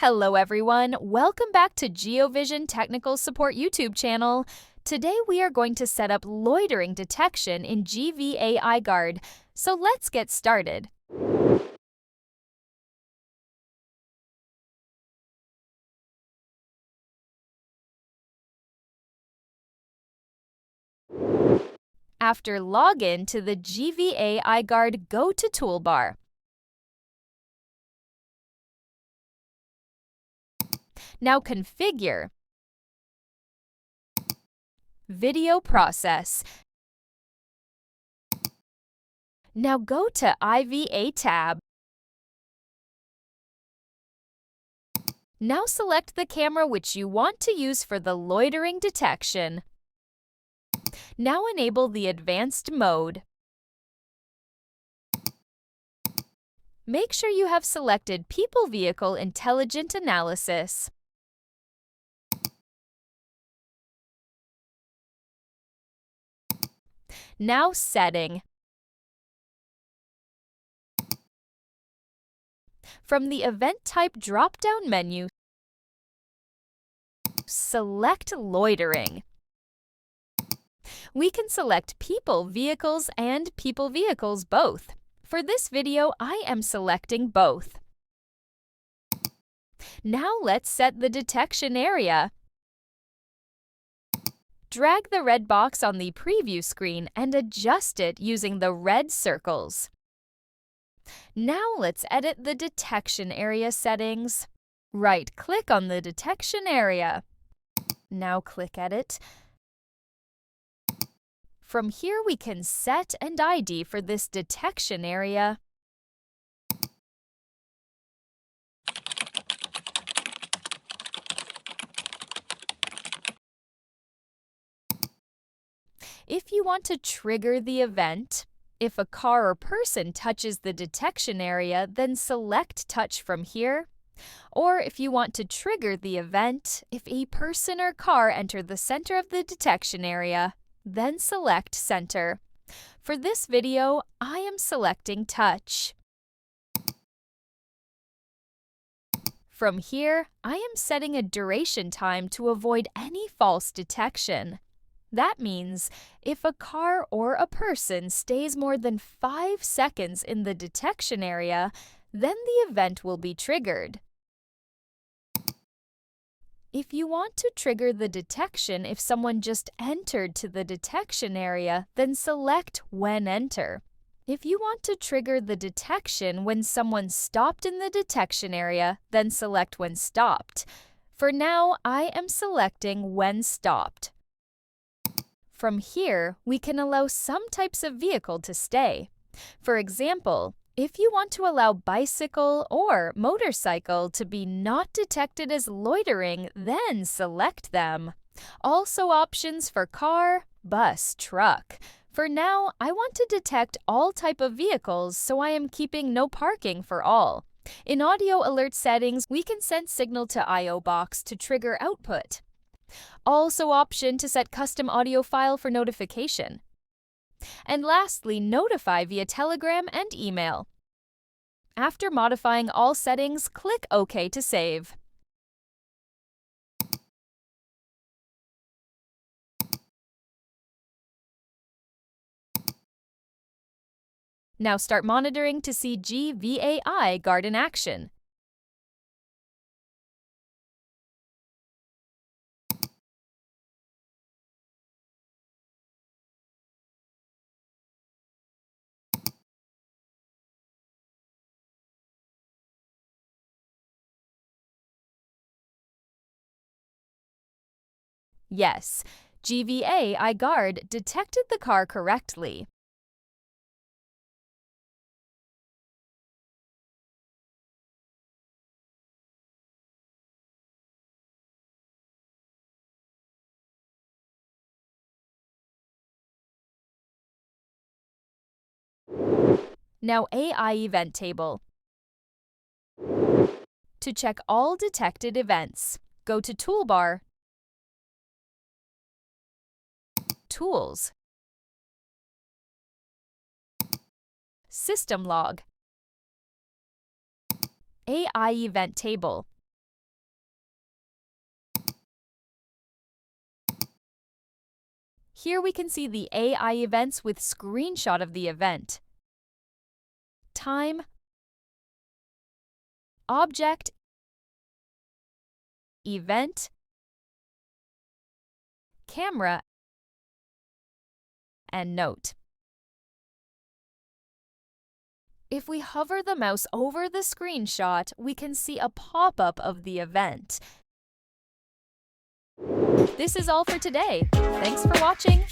Hello everyone, welcome back to GeoVision Technical Support YouTube channel. Today we are going to set up loitering detection in GVA Guard, so let's get started. After login to the GVA Guard, go to Toolbar. Now configure Video Process. Now go to IVA tab. Now select the camera which you want to use for the loitering detection. Now enable the advanced mode. Make sure you have selected People Vehicle Intelligent Analysis. Now Setting. From the Event Type drop-down menu, select Loitering. We can select People Vehicles and People Vehicles both. For this video, I am selecting both. Now let's set the detection area. Drag the red box on the preview screen and adjust it using the red circles. Now let's edit the detection area settings. Right-click on the detection area. Now click Edit. From here we can set an ID for this detection area. If you want to trigger the event, if a car or person touches the detection area, then select Touch from here. Or if you want to trigger the event, if a person or car enter the center of the detection area, then select Center. For this video, I am selecting Touch. From here, I am setting a duration time to avoid any false detection. That means if a car or a person stays more than 5 seconds in the detection area, then the event will be triggered. If you want to trigger the detection if someone just entered to the detection area, then select When Enter. If you want to trigger the detection when someone stopped in the detection area, then select When Stopped. For now, I am selecting When Stopped. From here, we can allow some types of vehicle to stay. For example, if you want to allow bicycle or motorcycle to be not detected as loitering, then select them. Also options for car, bus, truck. For now, I want to detect all type of vehicles, so I am keeping no parking for all. In audio alert settings, we can send signal to I/O box to trigger output. Also option to set custom audio file for notification. And lastly, notify via Telegram and email. After modifying all settings, click OK to save. Now start monitoring to see GVA Guard in action. Yes, GVA Guard detected the car correctly. Now AI Event Table. To check all detected events, go to Toolbar, Tools, System Log, AI Event Table. Here we can see the AI events with screenshot of the event. Time, object, event, camera, and note. If we hover the mouse over the screenshot, we can see a pop-up of the event. This is all for today. Thanks for watching.